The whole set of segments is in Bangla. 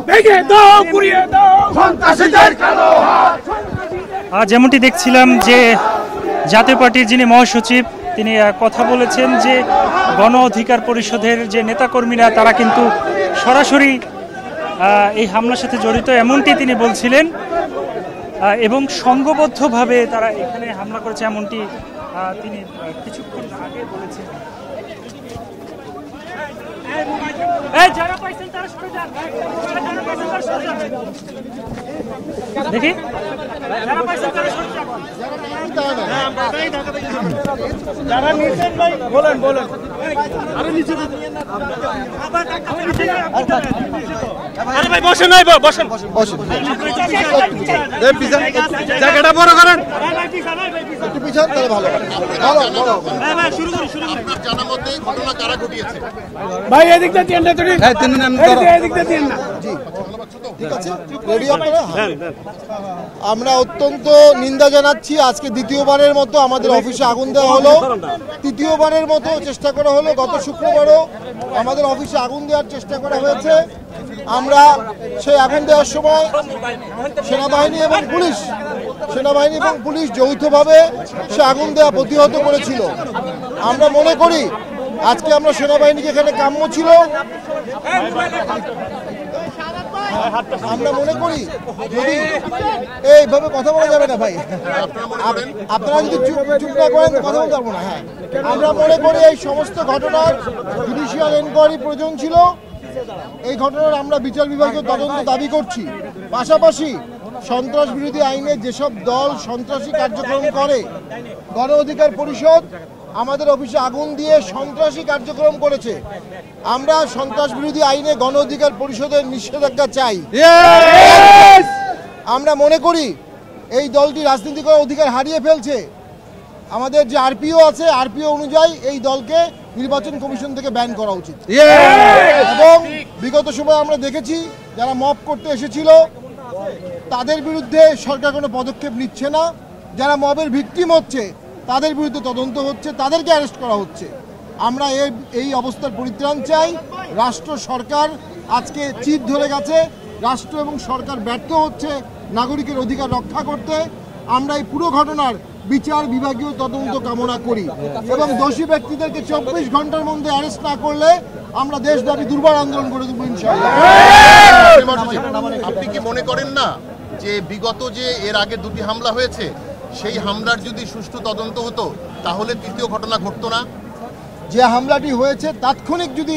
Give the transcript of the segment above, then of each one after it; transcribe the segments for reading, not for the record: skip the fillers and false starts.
ভেঙে দাও, পুড়িয়ে দাও সন্ত্রাসীদের কালো হাত। যেমনটি দেখছিলাম যে জাতীয় পার্টির যিনি মহাসচিব তিনি কথা বলেছেন যে গণ অধিকার পরিষদের যে নেতাকর্মীরা তারা কিন্তু সরাসরি এই হামলার সাথে জড়িত এমনটি তিনি বলছিলেন এবং সংঘবদ্ধভাবে তারা এখানে হামলা করেছে এমনটি তিনি কিছুক্ষণ আগে বলেছেন। দেখি যারা নিচেন ভাই বলেন বলেন আরে নিচে আরে ভাই বসেন নাই বসেন বসেন জায়গাটা বড় করেন একটু পিছন তাহলে ভালো ভালো ভাই শুরু করি আপনার জানার মধ্যে ঘটনা কারা ঘটিয়েছে ভাই এদিকটা তিন না তুমি হ্যাঁ তিন নাম ধরো এদিকটা তিন না জি ঠিক আছে রেডি আপনারা হ্যাঁ আমরা অত্যন্ত নিন্দা জানাচ্ছি আজকে দ্বিতীয়বারের মতো আমাদের অফিসে আগুন দেওয়া হলো তৃতীয়বারের মতো চেষ্টা করা হলো গত শুক্রবারও আমাদের অফিসে আগুন দেওয়ার চেষ্টা করা হয়েছে আমরা সেই আগুন দেওয়ার সময় সেনাবাহিনী এবং পুলিশ যৌথভাবে সে আগুন দেওয়া প্রতিহত করেছিল আমরা মনে করি আজকে আমরা সেনাবাহিনীকে এখানে কাম্য ছিল আমরা মনে করি যদি এইভাবে কথা বলা যাবে না ভাই আপনারা যদি চুপ না করেন কথা বলতে পারবো না হ্যাঁ আমরা মনে করি এই সমস্ত ঘটনার জুডিশিয়াল এনকোয়ারি প্রয়োজন ছিল এই ঘটনার আমরা বিচার বিভাগীয় তদন্ত দাবি করছি পাশাপাশি সন্ত্রাস বিরোধী আইনে যেসব দল সন্ত্রাসী কার্যক্রম করে গণ অধিকার পরিষদ আমাদের অফিসে আগুন দিয়ে সন্ত্রাসী কার্যক্রম করেছে আমরা সন্ত্রাস বিরোধী আইনে গণ অধিকার পরিষদের নিষেধাজ্ঞা চাই আমরা মনে করি এই দলটি রাজনীতি করার অধিকার হারিয়ে ফেলছে আমাদের যে আরপিও আছে আরপিও অনুযায়ী এই দলকে নির্বাচন কমিশন থেকে ব্যান করা উচিত এবং বিগত সময় আমরা দেখেছি যারা মব করতে এসেছিল তাদের বিরুদ্ধে সরকার কোনো পদক্ষেপ নিচ্ছে না যারা মবের ভিকটিম হচ্ছে তাদের বিরুদ্ধে তদন্ত হচ্ছে তাদেরকে অ্যারেস্ট করা হচ্ছে আমরা এই অবস্থার পরিত্রাণ চাই রাষ্ট্র সরকার আজকে চিট ধরে গেছে রাষ্ট্র এবং সরকার ব্যর্থ হচ্ছে নাগরিকের অধিকার রক্ষা করতে আমরা এই পুরো ঘটনার বিচার বিভাগীয় তদন্ত কামনা করি এবং দোষী ব্যক্তিদেরকে 24 ঘন্টার মধ্যে অ্যারেস্ট না করলে আমরা দেশব্যাপী দুর্বার আন্দোলন করে দেবো ইনশাআল্লাহ। আপনি কি মনে করেন না যে বিগত যে এর আগে দুটি হামলা হয়েছে সেই হামলার যদি সুষ্ঠু তদন্ত হতো তাহলে তৃতীয় ঘটনা ঘটতো না? যে হামলাটি হয়েছে তাৎক্ষণিক যদি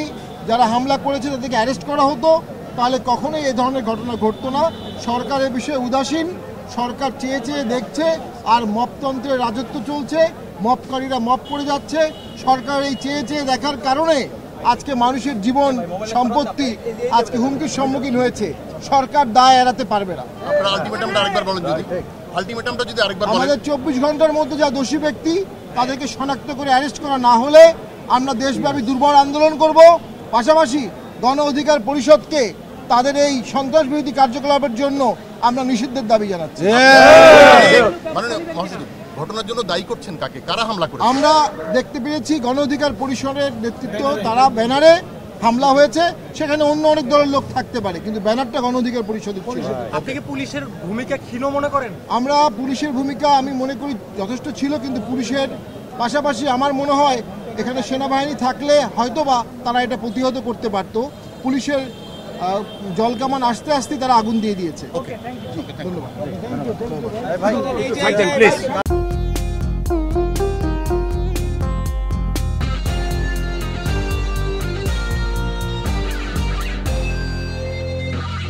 যারা হামলা করেছে তাদেরকে অ্যারেস্ট করা হতো তাহলে কখনোই এই ধরনের ঘটনা ঘটতো না সরকার এ বিষয়ে উদাসীন সরকার চেয়ে চেয়ে দেখছে আর মপতন্ত্রের রাজত্ব চলছে মপকারীরা মপ করে যাচ্ছে সরকার এই চেয়ে চেয়ে দেখার কারণে আজকে মানুষের জীবন সম্পত্তি আজকে হুমকির সম্মুখীন হয়েছে সরকার দায় এড়াতে পারবে না আমাদের 24 ঘন্টার মধ্যে যা দোষী ব্যক্তি তাদেরকে শনাক্ত করে অ্যারেস্ট করা না হলে আমরা দেশব্যাপী দুর্বার আন্দোলন করব পাশাপাশি গণ অধিকার পরিষদকে তাদের এই সন্ত্রাস বিরোধী কার্যকলাপের জন্য আমরা নিষিদ্ধের দাবি জানাচ্ছি ঘটনার জন্য দায়ী করছেন কাকে কারা হামলা করেছে আমরা দেখতে পেয়েছি গণ অধিকার পরিষদের নেতৃত্ব তারা ব্যানারে হামলা হয়েছে সেখানে অন্য অনেক দলের লোক থাকতে পারে কিন্তু ব্যানারটা গণ অধিকার পরিষদের ছিল আপনি কি পুলিশের ভূমিকা ক্ষীণ মনে করেন আমরা পুলিশের ভূমিকা আমি মনে করি যথেষ্ট ছিল কিন্তু পুলিশের পাশাপাশি আমার মনে হয় এখানে সেনাবাহিনী থাকলে হয়তোবা তারা এটা প্রতিহত করতে পারত পুলিশের জলকামান আসতে আসতে তারা আগুন দিয়ে দিয়েছে ধন্যবাদ।